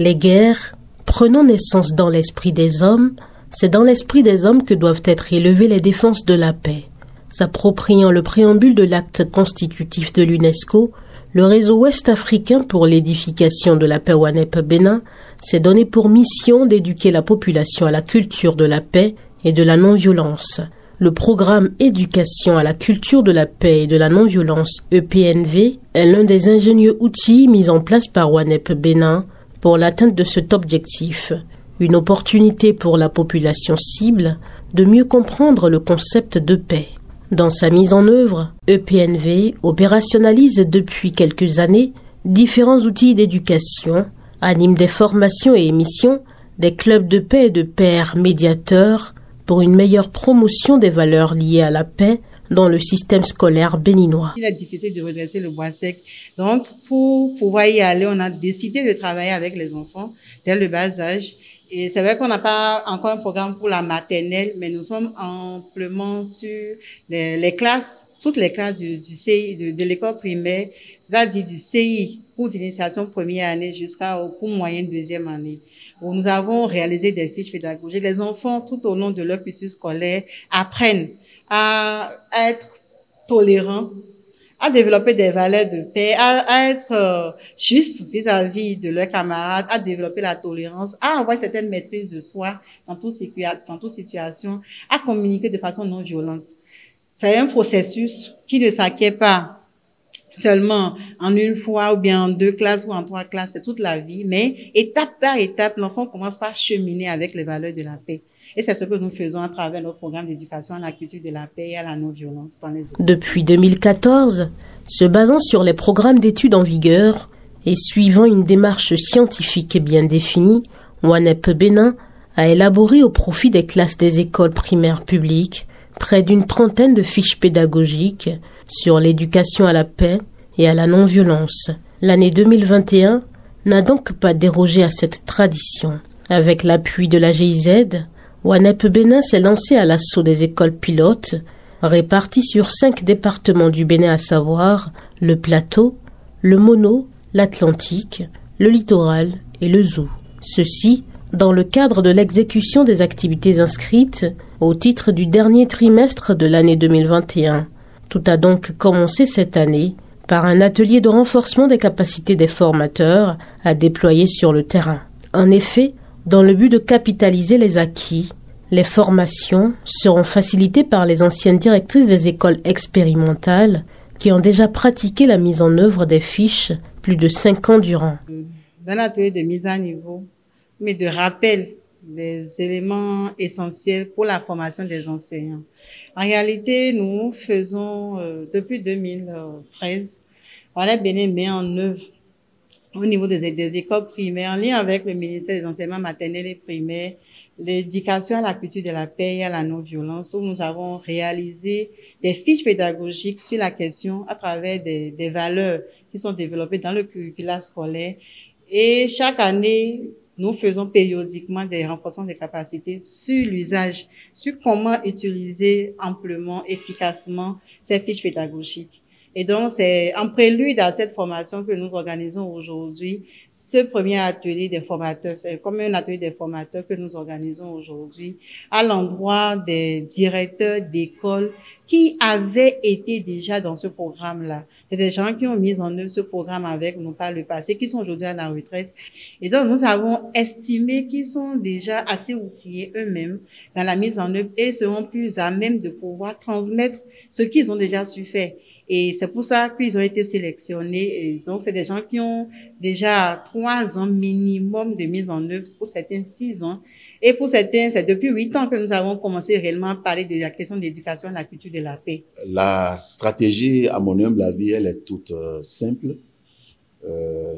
Les guerres, prenant naissance dans l'esprit des hommes, c'est dans l'esprit des hommes que doivent être élevées les défenses de la paix. S'appropriant le préambule de l'acte constitutif de l'UNESCO, le réseau ouest-africain pour l'édification de la paix WANEP-Bénin s'est donné pour mission d'éduquer la population à la culture de la paix et de la non-violence. Le programme Éducation à la culture de la paix et de la non-violence EPNV est l'un des ingénieux outils mis en place par WANEP-Bénin pour l'atteinte de cet objectif. Une opportunité pour la population cible de mieux comprendre le concept de paix. Dans sa mise en œuvre, EPNV opérationnalise depuis quelques années différents outils d'éducation, anime des formations et émissions, des clubs de paix et de pairs médiateurs pour une meilleure promotion des valeurs liées à la paix dans le système scolaire béninois. Il est difficile de redresser le bois sec. Donc, pour pouvoir y aller, on a décidé de travailler avec les enfants dès le bas âge. Et c'est vrai qu'on n'a pas encore un programme pour la maternelle, mais nous sommes amplement sur les classes, toutes les classes du CI, de l'école primaire, c'est-à-dire du CI, cours d'initiation première année jusqu'au cours moyen deuxième année, où nous avons réalisé des fiches pédagogiques. Les enfants, tout au long de leur cursus scolaire, apprennent à être tolérants, à développer des valeurs de paix, à être juste vis-à-vis de leurs camarades, à développer la tolérance, à avoir une certaine maîtrise de soi dans toute situation, à communiquer de façon non violente. C'est un processus qui ne s'acquiert pas seulement en une fois ou bien en 2 classes ou en 3 classes, c'est toute la vie, mais étape par étape, l'enfant commence par cheminer avec les valeurs de la paix. Et c'est ce que nous faisons à travers notre programme d'éducation à la culture de la paix et à la non-violence dans les écoles. Depuis 2014, se basant sur les programmes d'études en vigueur et suivant une démarche scientifique bien définie, WANEP-Bénin a élaboré au profit des classes des écoles primaires publiques près d'une trentaine de fiches pédagogiques sur l'éducation à la paix et à la non-violence. L'année 2021 n'a donc pas dérogé à cette tradition. Avec l'appui de la GIZ, WANEP-Bénin s'est lancé à l'assaut des écoles pilotes, réparties sur 5 départements du Bénin, à savoir le Plateau, le Mono, l'Atlantique, le Littoral et le Zou. Ceci dans le cadre de l'exécution des activités inscrites au titre du dernier trimestre de l'année 2021. Tout a donc commencé cette année par un atelier de renforcement des capacités des formateurs à déployer sur le terrain. En effet, dans le but de capitaliser les acquis, les formations seront facilitées par les anciennes directrices des écoles expérimentales qui ont déjà pratiqué la mise en œuvre des fiches plus de 5 ans durant. Dans l'atelier de mise à niveau, mais de rappel des éléments essentiels pour la formation des enseignants. En réalité, nous faisons depuis 2013, WANEP-Bénin met en œuvre au niveau des écoles primaires, en lien avec le ministère des enseignements maternels et primaires, l'éducation à la culture de la paix et à la non-violence, où nous avons réalisé des fiches pédagogiques sur la question à travers des valeurs qui sont développées dans le curriculum scolaire. Et chaque année, nous faisons périodiquement des renforcements des capacités sur l'usage, sur comment utiliser amplement, efficacement ces fiches pédagogiques. Et donc, c'est en prélude à cette formation que nous organisons aujourd'hui. Ce premier atelier des formateurs, c'est comme un atelier des formateurs que nous organisons aujourd'hui à l'endroit des directeurs d'école qui avaient été déjà dans ce programme-là. C'est des gens qui ont mis en œuvre ce programme avec nous par le passé, qui sont aujourd'hui à la retraite. Et donc, nous avons estimé qu'ils sont déjà assez outillés eux-mêmes dans la mise en œuvre et seront plus à même de pouvoir transmettre ce qu'ils ont déjà su faire. Et c'est pour ça qu'ils ont été sélectionnés. Et donc, c'est des gens qui ont déjà 3 ans minimum de mise en œuvre, pour certains 6 ans. Et pour certains, c'est depuis 8 ans que nous avons commencé réellement à parler de la question de l'éducation à la culture de la paix. La stratégie, à mon humble avis, elle est toute simple.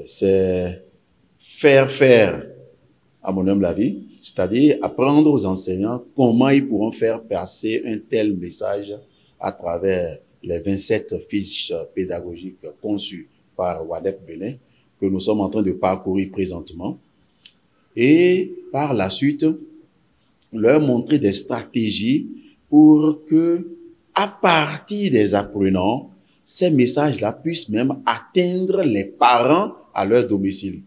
C'est faire, à mon humble avis, c'est-à-dire apprendre aux enseignants comment ils pourront faire passer un tel message à travers les 27 fiches pédagogiques conçues par WANEP-Bénin, que nous sommes en train de parcourir présentement. Et par la suite, leur montrer des stratégies pour que, à partir des apprenants, ces messages-là puissent même atteindre les parents à leur domicile.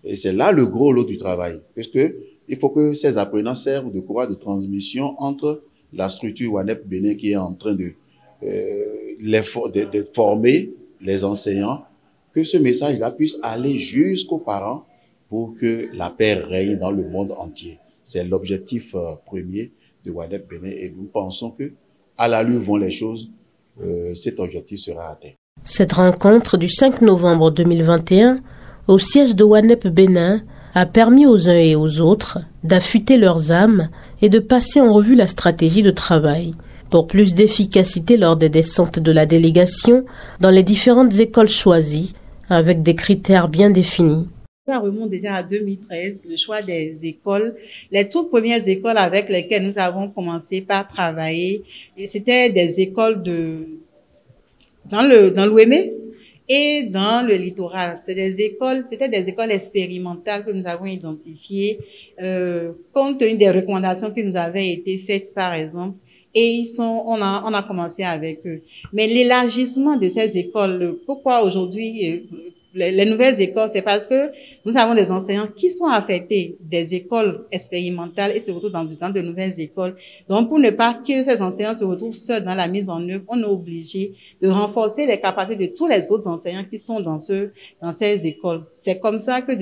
Et c'est là le gros lot du travail, puisque il faut que ces apprenants servent de courroie de transmission entre la structure WANEP Bénin qui est en train de former les enseignants, que ce message-là puisse aller jusqu'aux parents pour que la paix règne dans le monde entier. C'est l'objectif premier de WANEP Bénin et nous pensons que, à l'allure vont les choses, cet objectif sera atteint. Cette rencontre du 5 novembre 2021 au siège de WANEP Bénin a permis aux uns et aux autres d'affûter leurs âmes et de passer en revue la stratégie de travail pour plus d'efficacité lors des descentes de la délégation dans les différentes écoles choisies avec des critères bien définis. Ça remonte déjà à 2013, le choix des écoles. Les toutes premières écoles avec lesquelles nous avons commencé par travailler, et c'était des écoles dans l'Ouémé et dans le littoral. C'était des écoles expérimentales que nous avons identifiées, compte tenu des recommandations qui nous avaient été faites, par exemple. Et on a commencé avec eux. Mais l'élargissement de ces écoles, pourquoi aujourd'hui, les nouvelles écoles, c'est parce que nous avons des enseignants qui sont affectés des écoles expérimentales et se retrouvent dans de nouvelles écoles. Donc, pour ne pas que ces enseignants se retrouvent seuls dans la mise en œuvre, on est obligé de renforcer les capacités de tous les autres enseignants qui sont dans ces écoles. C'est comme ça que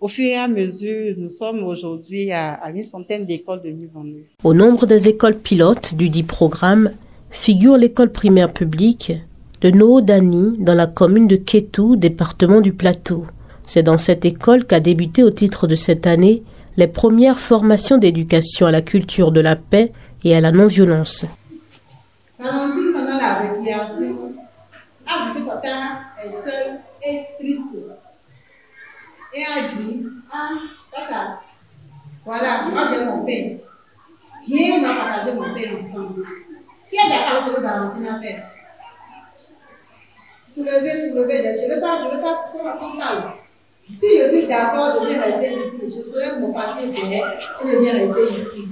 au fur et à mesure, nous sommes aujourd'hui à une centaine d'écoles de mise en œuvre. Au nombre des écoles pilotes du dit programme figure l'école primaire publique de Noodani dans la commune de Kétou, département du Plateau. C'est dans cette école qu'a débuté au titre de cette année les premières formations d'éducation à la culture de la paix et à la non-violence. Pendant la récréation, a vu que Tata est seule et triste. Et a dit, Tata, voilà, moi j'ai mon père. Viens, on va partager mon père ensemble. Qui est d'accord avec ce que Valentine a fait? Soulever, je ne veux pas qu'on parle. Si je suis d'accord, je viens rester ici. Je soulève mon papier vert et je viens rester ici.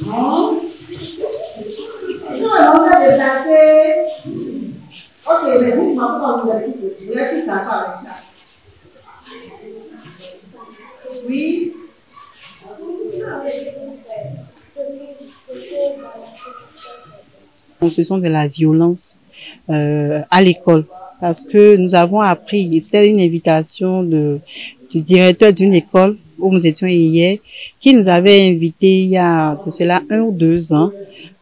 Non. Non, on va déplacer. Ok, mais dites-moi pourquoi vous êtes tous d'accord avec ça. Oui. Construction de la violence à l'école, parce que nous avons appris, c'était une invitation du directeur d'une école où nous étions hier, qui nous avait invités il y a de cela 1 ou 2 ans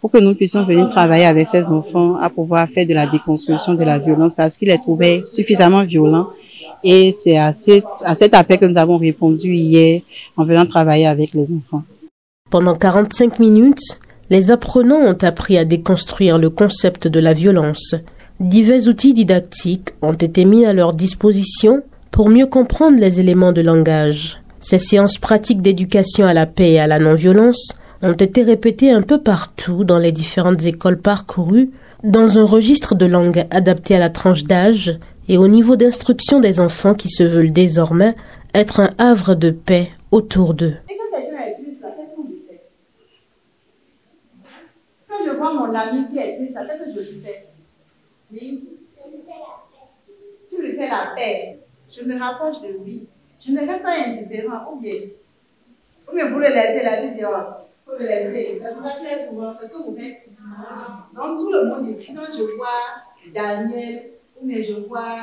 pour que nous puissions venir travailler avec ces enfants à pouvoir faire de la déconstruction de la violence parce qu'ils les trouvaient suffisamment violents. Et c'est à cet appel que nous avons répondu hier en venant travailler avec les enfants. Pendant 45 minutes, les apprenants ont appris à déconstruire le concept de la violence. Divers outils didactiques ont été mis à leur disposition pour mieux comprendre les éléments de langage. Ces séances pratiques d'éducation à la paix et à la non-violence ont été répétées un peu partout dans les différentes écoles parcourues, dans un registre de langue adapté à la tranche d'âge et au niveau d'instruction des enfants qui se veulent désormais être un havre de paix autour d'eux. Quand je vois mon ami qui a écrit ça, qu'est-ce que je lui fais? Oui. Tu lui fais la paix. Je me rapproche de lui. Je ne reste pas indifférent. Ou bien vous le laissez là, je dis, vous le laissez. Ça vous appelle souvent. Qu'est-ce que vous faites? Donc tout le monde ici, quand je vois Daniel, ou bien je vois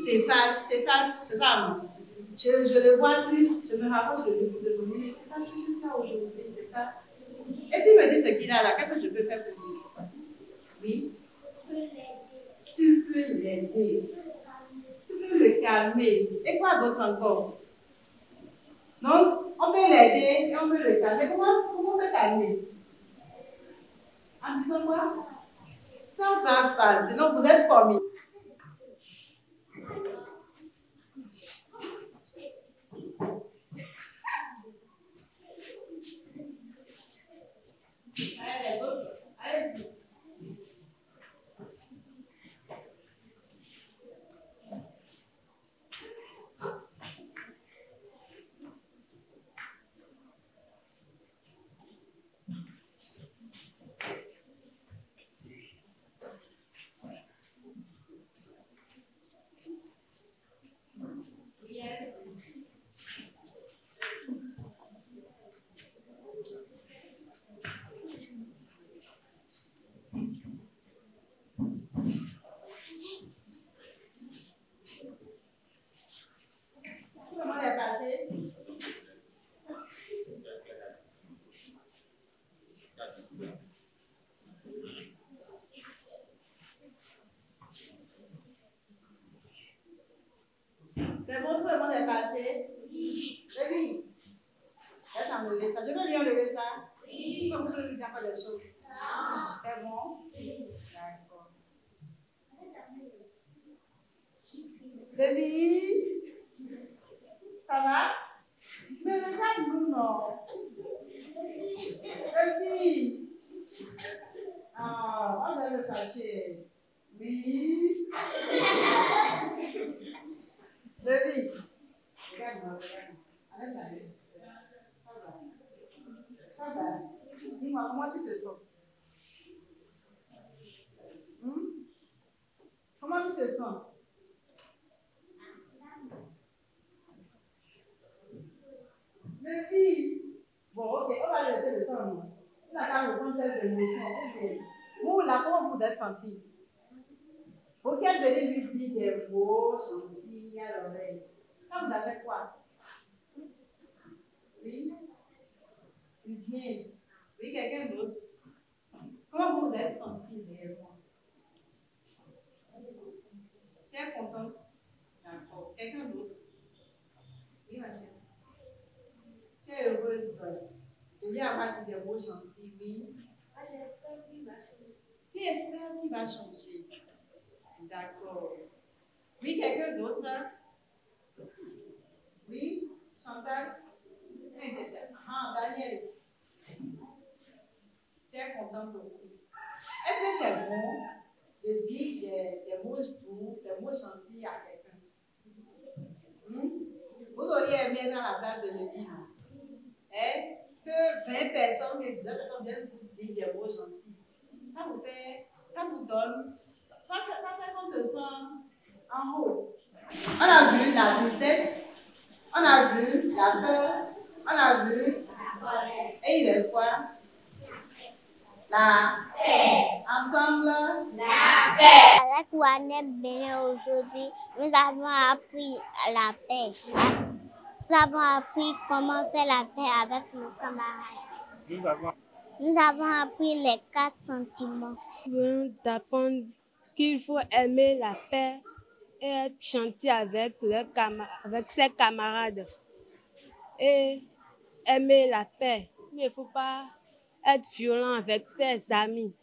Stéphane, je le vois triste, je me rapproche de lui pour demander, c'est pas ce que je fais aujourd'hui, c'est ça. Et s'il me dit ce qu'il a là, qu'est-ce que je peux faire pour lui? Oui. Tu peux l'aider. Tu peux le calmer. Et quoi d'autre encore? Donc, on peut l'aider et on peut le calmer. Comment on peut calmer? En disant quoi? Ça va pas, sinon vous êtes formés. Mais bon, tout le monde est passé. Lévi, laisse enlever ça. Je peux lui enlever ça? Oui. Comme ça, il n'y a pas de choses. Non. C'est bon? D'accord. Lévi, ça va? Mais regarde-nous, non? Lévi. Ah, moi, je vais le cacher. Oui. Lévi. Regarde-moi, regarde-moi. Allez, allez. Ça va. Ça va. Dis-moi, comment tu te sens? Comment tu te sens? Lévi. Bon, ok, on va laisser le temps, non? On a qu'à reprendre cette émotion. Vous, là, comment vous êtes senti? Vous qui êtes venu lui dire des mots gentils à l'oreille. Quand vous avez quoi? Oui? Tu viens. Oui, quelqu'un d'autre? Comment vous vous êtes senti réellement? Tu es contente? D'accord. Quelqu'un d'autre? Oui, ma chérie. Tu es heureuse? Je viens avoir dit des mots gentils, oui. Tu espères qu'il va changer. D'accord. Oui, quelqu'un d'autre? Oui, Chantal? Ah, Daniel. Tu es contente aussi. Est-ce que c'est bon de dire des mots doux, des mots gentils à quelqu'un? Vous auriez aimé être dans la place de Lévi, non? Hein? Que 20 personnes, mais 10 personnes viennent vous dire des mots gentils. Ça vous fait, ça vous donne, ça fait qu'on se sent en haut. On a vu la tristesse, on a vu la peur, on a vu, et il reste quoi? La paix. Ensemble, la paix. Avec Wanep Bénin aujourd'hui, nous avons appris la paix. Nous avons appris comment faire la paix avec nos camarades. Nous avons appris les 4 sentiments. Nous venons d'apprendre qu'il faut aimer la paix et être gentil avec ses camarades. Et aimer la paix. Il ne faut pas être violent avec ses amis.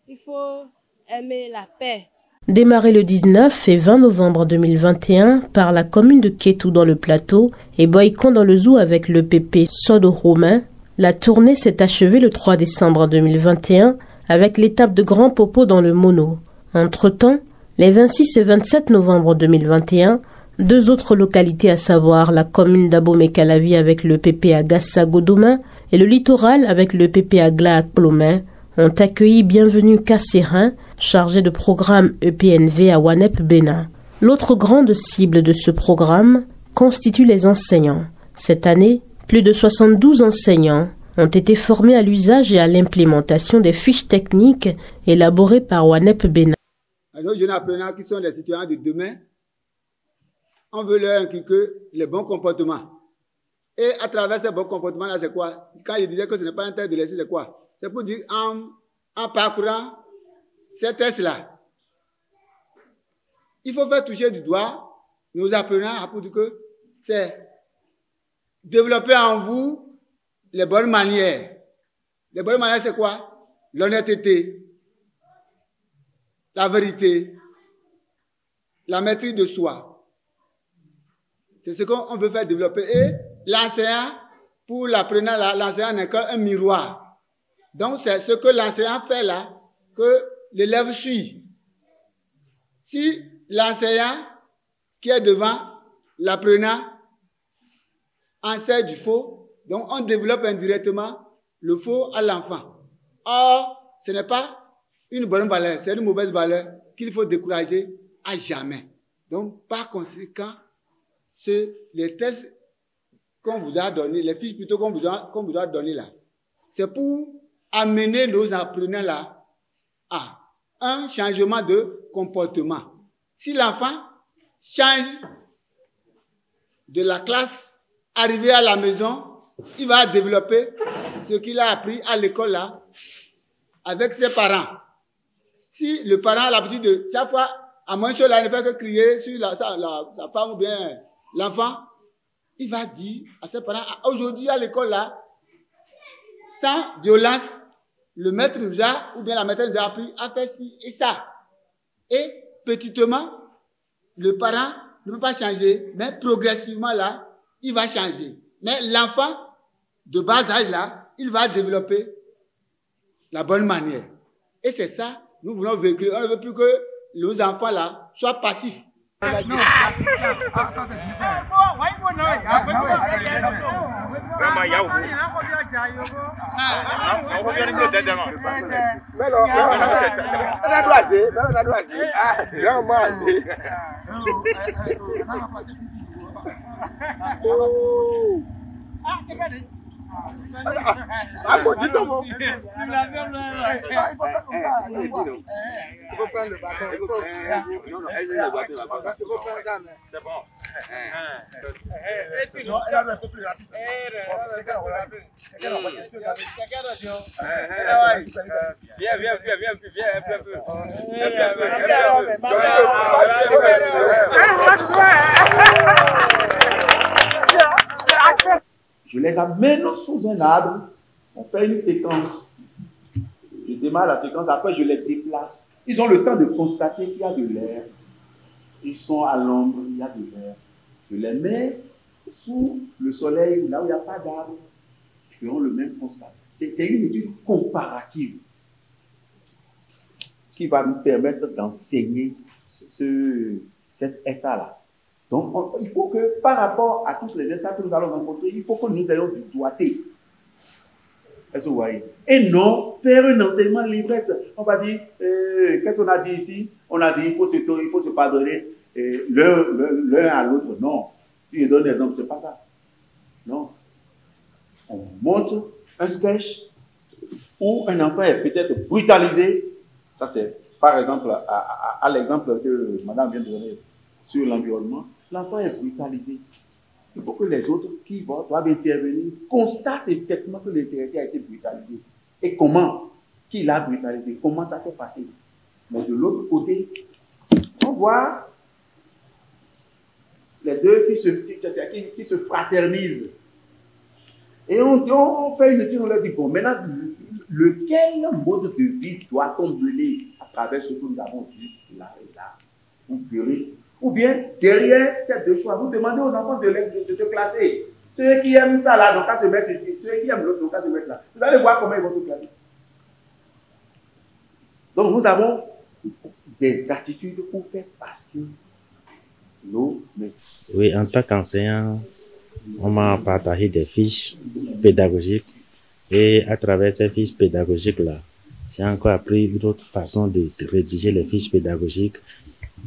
Il faut aimer la paix. Démarré le 19 et 20 novembre 2021 par la commune de Kétou dans le plateau et Boycon dans le Zou avec le PP Sodo Romain, la tournée s'est achevée le 3 décembre 2021 avec l'étape de Grand Popo dans le Mono. Entre-temps, les 26 et 27 novembre 2021, 2 autres localités, à savoir la commune d'Abomey-Calavi avec le PP à Gassa-Godomain et le littoral avec le PP à Gla-Plomain, ont accueilli Bienvenue Cassérin, chargé de programme EPNV à Wanep Bénin. L'autre grande cible de ce programme constitue les enseignants. Cette année, plus de 72 enseignants ont été formés à l'usage et à l'implémentation des fiches techniques élaborées par Wanep Bénin. À nos jeunes apprenants qui sont les citoyens de demain, on veut leur inculquer les bons comportements. Et à travers ces bons comportements-là, c'est quoi? Quand je disais que ce n'est pas un test de laisser, c'est quoi? C'est pour dire, en parcourant ces tests-là, il faut faire toucher du doigt nos apprenants pour dire que c'est développer en vous les bonnes manières. Les bonnes manières, c'est quoi? L'honnêteté, la vérité, la maîtrise de soi. C'est ce qu'on veut faire développer. Et l'enseignant, pour l'apprenant, l'enseignant n'est qu'un miroir. Donc, c'est ce que l'enseignant fait là, que l'élève suit. Si l'enseignant qui est devant l'apprenant enseigne du faux, donc on développe indirectement le faux à l'enfant. Or, ce n'est pas une bonne valeur, c'est une mauvaise valeur qu'il faut décourager à jamais. Donc, par conséquent, les tests qu'on vous a donnés, les fiches plutôt qu'on vous a données là, c'est pour amener nos apprenants là à un changement de comportement. Si l'enfant change de la classe, arrivé à la maison, il va développer ce qu'il a appris à l'école là avec ses parents. Si le parent a l'habitude de, chaque fois à moins que cela ne fait que crier sur sa femme ou bien l'enfant, il va dire à ses parents, aujourd'hui à l'école là, sans violence, le maître déjà, ou bien la maîtresse déjà appris à faire ci et ça. Et petitement, le parent ne peut pas changer, mais progressivement là, il va changer. Mais l'enfant de bas âge là, il va développer la bonne manière. Et c'est ça, nous voulons véhiculer. On ne veut plus que nos enfants là soient passifs. Non, ça c'est différent. Ah, bon, dis-toi, bon. Il faut faire comme ça. Il faut prendre le bâton. Il faut prendre ça. C'est bon. Non, elle est un peu plus rapide. Je les amène sous un arbre, on fait une séquence. Je démarre la séquence, après je les déplace. Ils ont le temps de constater qu'il y a de l'air. Ils sont à l'ombre, il y a de l'air. Je les mets sous le soleil, là où il n'y a pas d'arbre. Ils feront le même constat. C'est une étude comparative qui va nous permettre d'enseigner cette SA-là. Donc, il faut que, par rapport à toutes les essais que nous allons rencontrer, il faut que nous ayons du doigté. Est-ce que vous voyez? Et non faire un enseignement l'ivresse. On va dire, qu'est-ce qu'on a dit ici? On a dit, il faut se pardonner l'un à l'autre. Non. Si je donne des exemples, ce n'est pas ça. Non. On montre un sketch où un enfant est peut-être brutalisé. Ça, c'est par exemple à l'exemple que madame vient de donner sur l'environnement. L'enfant est brutalisé. Il faut que les autres qui doivent intervenir constatent effectivement que l'intérêt a été brutalisé. Et comment? Qui l'a brutalisé? Comment ça s'est passé? Mais de l'autre côté, on voit les deux qui se fraternisent. Et on fait une étude, on leur dit, bon, maintenant, lequel mode de vie doit-on mener à travers ce que nous avons vu là et là? Vous verrez. Ou bien, derrière ces deux choix, vous demandez aux enfants de se classer. Ceux qui aiment ça là, donc à se mettre ici. Ceux qui aiment l'autre, donc à se mettre là. Vous allez voir comment ils vont se classer. Donc, nous avons des attitudes pour faire passer nos messages. Oui, en tant qu'enseignant, on m'a partagé des fiches pédagogiques. Et à travers ces fiches pédagogiques-là, j'ai encore appris une autre façon de rédiger les fiches pédagogiques.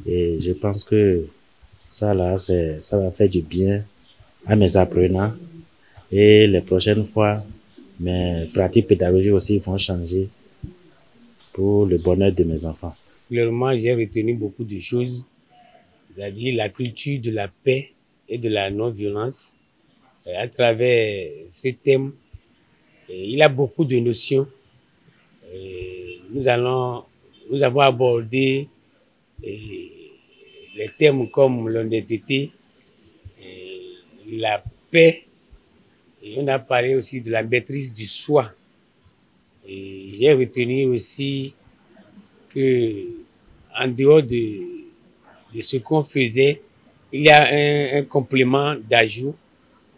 Et je pense que ça là, ça va faire du bien à mes apprenants. Et les prochaines fois, mes pratiques pédagogiques aussi vont changer pour le bonheur de mes enfants. Clairement, j'ai retenu beaucoup de choses, c'est-à-dire la culture de la paix et de la non-violence. À travers ce thème, il y a beaucoup de notions. Nous avons abordé les thèmes comme l'honnêteté, la paix, et on a parlé aussi de la maîtrise du soi. Et j'ai retenu aussi que, en dehors de ce qu'on faisait, il y a un complément d'ajout.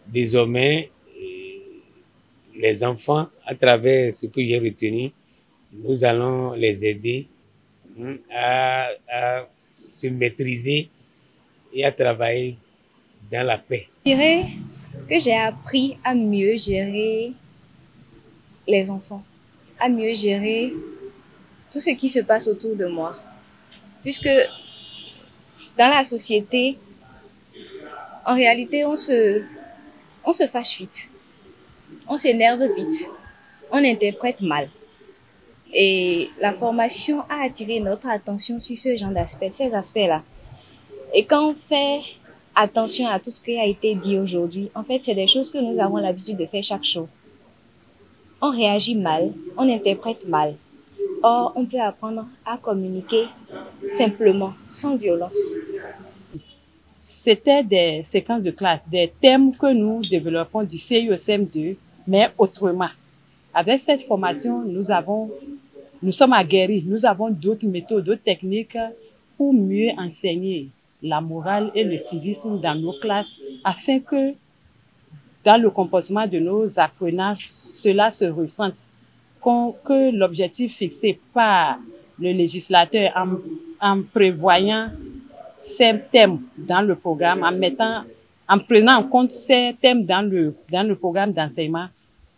Désormais, les enfants, à travers ce que j'ai retenu, nous allons les aider à se maîtriser et à travailler dans la paix. Je dirais que j'ai appris à mieux gérer les enfants, à mieux gérer tout ce qui se passe autour de moi. Puisque dans la société, en réalité, on se fâche vite, on s'énerve vite, on interprète mal. Et la formation a attiré notre attention sur ce genre d'aspects, ces aspects-là. Et quand on fait attention à tout ce qui a été dit aujourd'hui, en fait, c'est des choses que nous avons l'habitude de faire chaque jour. On réagit mal, on interprète mal. Or, on peut apprendre à communiquer simplement, sans violence. C'était des séquences de classe, des thèmes que nous développons du CIESM2, mais autrement. Avec cette formation, nous sommes aguerris, nous avons d'autres méthodes, d'autres techniques pour mieux enseigner la morale et le civisme dans nos classes, afin que dans le comportement de nos apprenants, cela se ressente. Que l'objectif fixé par le législateur en prévoyant ces thèmes dans le programme, en prenant en compte ces thèmes dans le programme d'enseignement,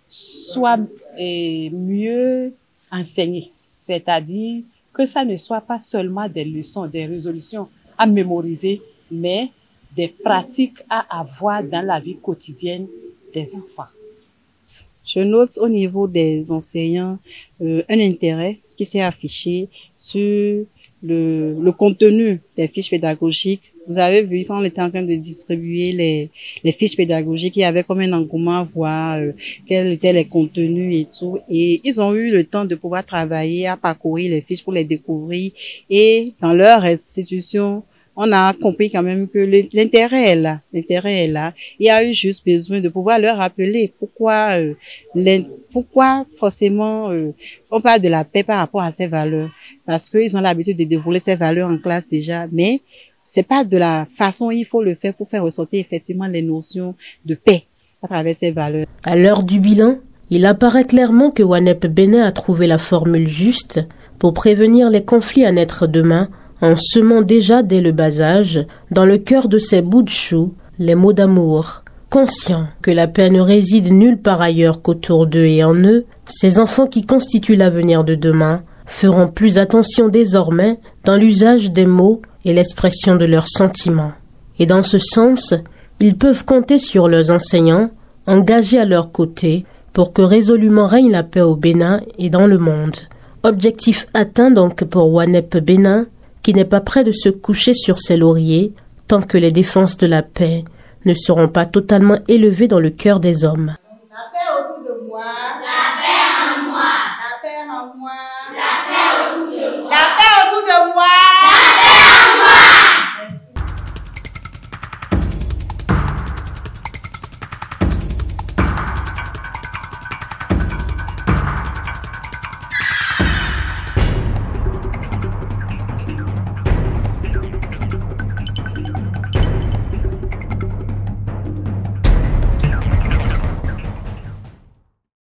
soit mieux enseigné. C'est-à-dire que ça ne soit pas seulement des leçons, des résolutions à mémoriser, mais des pratiques à avoir dans la vie quotidienne des enfants. Je note au niveau des enseignants un intérêt qui s'est affiché sur le contenu des fiches pédagogiques. Vous avez vu, quand on était en train de distribuer les fiches pédagogiques, il y avait comme un engouement à voir quels étaient les contenus et tout. Et ils ont eu le temps de pouvoir travailler, à parcourir les fiches pour les découvrir. Et dans leur institution, on a compris quand même que l'intérêt est là. L'intérêt est là. Il y a eu juste besoin de pouvoir leur rappeler pourquoi forcément on parle de la paix par rapport à ces valeurs. Parce qu'ils ont l'habitude de dérouler ces valeurs en classe déjà, mais c'est pas de la façon il faut le faire pour faire ressortir effectivement les notions de paix à travers ces valeurs. À l'heure du bilan, il apparaît clairement que Wanep Benin a trouvé la formule juste pour prévenir les conflits à naître demain, en semant déjà dès le bas âge, dans le cœur de ces bouts de chou, les mots d'amour. Conscients que la paix ne réside nulle part ailleurs qu'autour d'eux et en eux, ces enfants qui constituent l'avenir de demain feront plus attention désormais dans l'usage des mots et l'expression de leurs sentiments. Et dans ce sens, ils peuvent compter sur leurs enseignants, engagés à leur côté, pour que résolument règne la paix au Bénin et dans le monde. Objectif atteint donc pour Wanep Benin, qui n'est pas prêt de se coucher sur ses lauriers tant que les défenses de la paix ne seront pas totalement élevées dans le cœur des hommes.